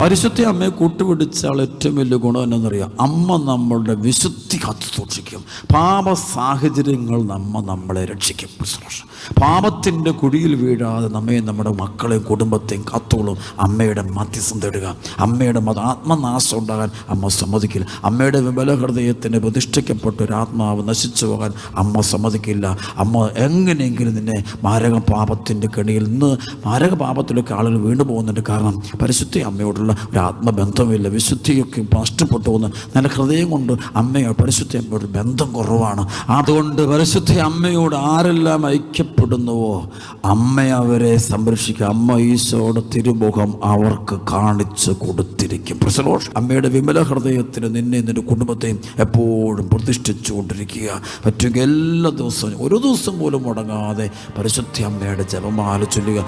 പരിശുദ്ധ അമ്മയെ കൂട്ടുപിടിച്ചാൽ ഏറ്റവും വലിയ ഗുണം എന്നറിയാം, അമ്മ നമ്മളുടെ വിശുദ്ധി കാത്തു സൂക്ഷിക്കും. പാപ സാഹചര്യങ്ങൾ നമ്മളെ രക്ഷിക്കും. പാപത്തിൻ്റെ കുഴിയിൽ വീഴാതെ നമ്മയും നമ്മുടെ മക്കളെയും കുടുംബത്തെയും കാത്തോളും അമ്മയുടെ മധ്യസ്ഥം തേടുക. അമ്മയുടെ ആത്മനാശം ഉണ്ടാകാൻ അമ്മ സമ്മതിക്കില്ല. അമ്മയുടെ വിമല ഹൃദയത്തിന് പ്രതിഷ്ഠിക്കപ്പെട്ട ഒരു ആത്മാവ് നശിച്ചു പോകാൻ അമ്മ സമ്മതിക്കില്ല. അമ്മ എങ്ങനെയെങ്കിലും നിന്നെ മാരക പാപത്തിൻ്റെ കെണിയിൽ നിന്ന് മാരക പാപത്തിലൊക്കെ ആളുകൾ വീണു പോകുന്നുണ്ട്. കാരണം പരിശുദ്ധ അമ്മയോടുള്ള ഒരു ആത്മബന്ധമില്ല, വിശുദ്ധിയൊക്കെ നഷ്ടപ്പെട്ടു പോകുന്നു. നല്ല ഹൃദയം കൊണ്ട് അമ്മയോട് പരിശുദ്ധ അമ്മയോട് ബന്ധം കുറവാണ്. അതുകൊണ്ട് പരിശുദ്ധ അമ്മയോട് ആരെല്ലാം ഐക്യപ്പെടുന്നുവോ അമ്മ അവരെ സംരക്ഷിക്കുക. അമ്മ ഈശോയുടെ തിരുമുഖം അവർക്ക് കാണിച്ചു കൊടുത്തിരിക്കും. അമ്മയുടെ വിമല ഹൃദയത്തിന് നിന്നെ നിന്റെ കുടുംബത്തെയും എപ്പോഴും പ്രതിഷ്ഠിച്ചു കൊണ്ടിരിക്കുക. പറ്റുമെങ്കിൽ എല്ലാ ദിവസവും ഒരു ദിവസം പോലും മുടങ്ങാതെ പരിശുദ്ധ അമ്മയുടെ ജപമാല ചൊല്ലുക.